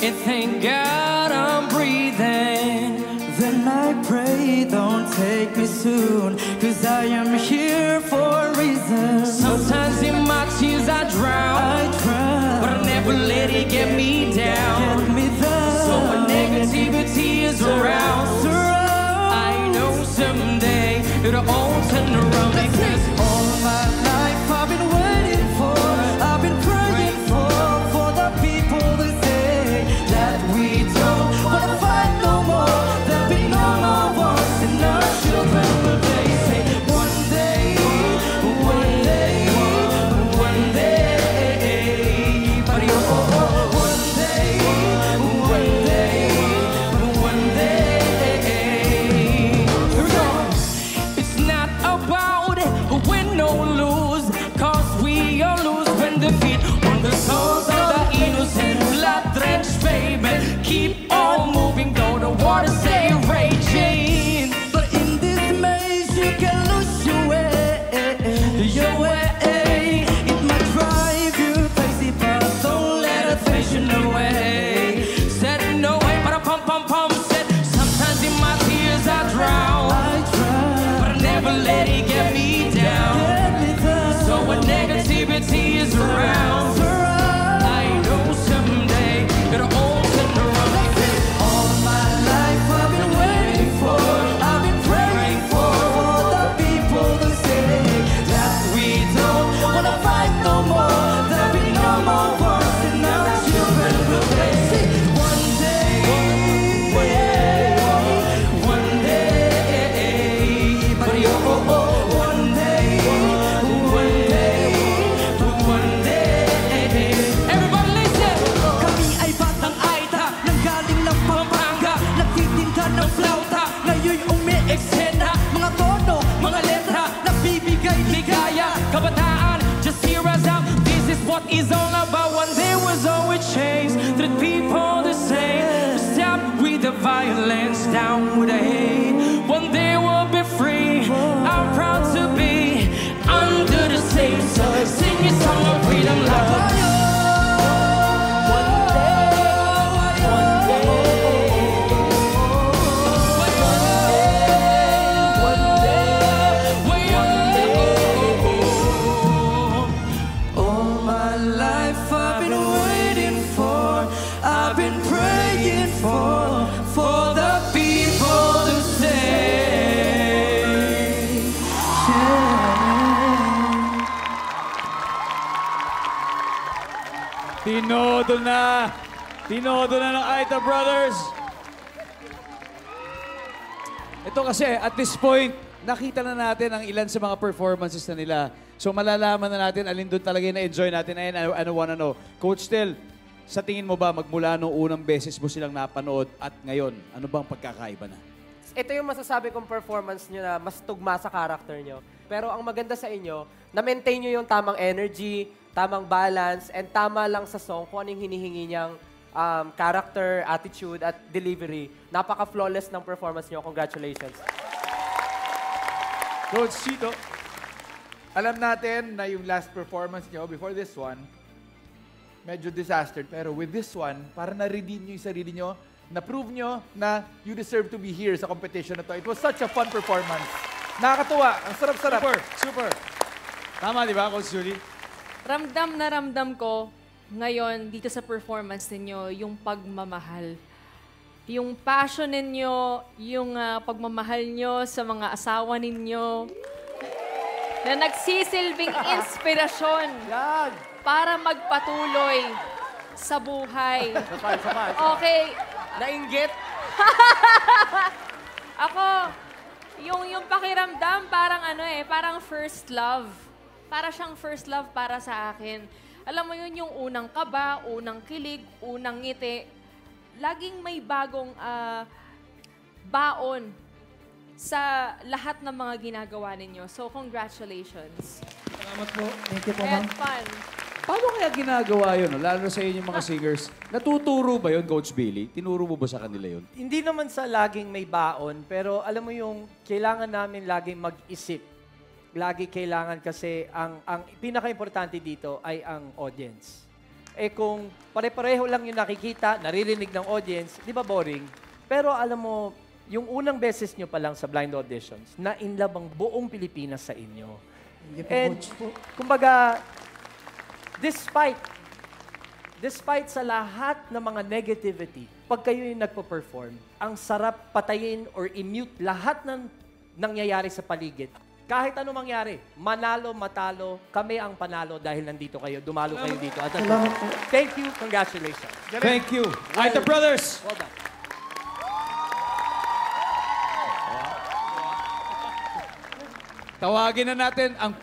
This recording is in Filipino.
and thank God I'm breathing. Then I pray, don't take me soon, 'cause I am here for a reason. Sometimes in my tears I drown, but I never let it get me down. So when negativity is around, I know someday it'll all turn around. Because all my life I've been waiting for, I've been praying for the people to say that we don't wanna fight no more. There'll be no more wars and our children will they say one day, one day, one day, but one day, one day, one day. Here we go. it's not about win or lose, 'cause we all lose when defeat on the souls of the innocent, blood-drenched pavement. Keep on moving, though the water stay raging. But in this maze you can lose your way. It might drive you crazy, but don't let it face you away. Said no way, but I pump, pump, pump. Said sometimes in my tears I drown, but I never let it get me down. So when negativity is around, I know someday it'll all turn around. All my life I've been waiting for, I've been praying for the people to say that we don't wanna fight no more. There'll be no more wars and our children will play. One day, one day, but one day, one day, one day. Everybody listen! Kami ay batang Aita, nanggaling ng Pampanga, nagtitinda ng flauta, ngayon umi-eksena. Mga tono, mga letra, nabibigay ligaya. Kabataan, just hear us out. This is what is all about. One day was always changed. Treat people the same. Stop with the violence, down with the hate. One day we'll be free. I'm proud to be under the same sun. Sing your song of freedom like All my life I've been waiting for, I've been praying for the people to say, Tinodo na! Tinodo na ng Aita Brothers! Ito kasi, at this point, nakita na natin ang ilan sa mga performances na nila. So malalaman na natin alin doon talaga yung na-enjoy natin. Ayun, I wanna know. Coach Tel, sa tingin mo ba magmula nung unang beses mo silang napanood at ngayon, ano bang pagkakaiba na? Ito yung masasabi kong performance nyo na mas tugma sa character nyo. Pero ang maganda sa inyo, na-maintain nyo yung tamang energy, tamang balance, and tama lang sa song kung anong hinihingi niyang character, attitude, at delivery. Napaka-flawless ng performance nyo. Congratulations. Coach Chito, alam natin na yung last performance nyo before this one, medyo disaster. Pero with this one, para na-redeem nyo yung sarili nyo, na-prove nyo na you deserve to be here sa competition na to. It was such a fun performance. Nakakatuwa. Ang sarap-sarap. Super, super. Tama, di ba, Coach Julie? Ramdam na ramdam ko ngayon dito sa performance ninyo yung pagmamahal. Yung passion ninyo, yung pagmamahal nyo sa mga asawa ninyo, na nagsisilbing inspirasyon para magpatuloy sa buhay. Okay. Nainggit? Ako, yung pakiramdam parang parang first love. Para siyang first love para sa akin. Alam mo yun, yung unang kaba, unang kilig, unang ngiti, laging may bagong baon sa lahat ng mga ginagawa ninyo. So, congratulations. Salamat po. Thank you po, ma'am. And fun. Paano kaya ginagawa yun? Lalo sa inyo mga singers. Natuturo ba yun, Coach Billy? Tinuro mo ba sa kanila yun? Hindi naman sa laging may baon, pero alam mo yung kailangan namin laging mag-isip. Lagi kailangan kasi ang pinaka-importante dito ay ang audience. Eh kung pare-pareho lang yung nakikita, naririnig ng audience, di ba boring? Pero alam mo, yung unang beses nyo pa lang sa blind auditions, na inlove ang buong Pilipinas sa inyo. And, kumbaga, despite sa lahat ng mga negativity, pag kayo yung nagpo-perform, ang sarap patayin or i-mute lahat ng nangyayari sa paligid. Kahit ano mangyari, manalo, matalo, kami ang panalo dahil nandito kayo, dumalo kayo dito. At thank you, congratulations. Thank you. Aita Brothers! Well done. Tawagin na natin ang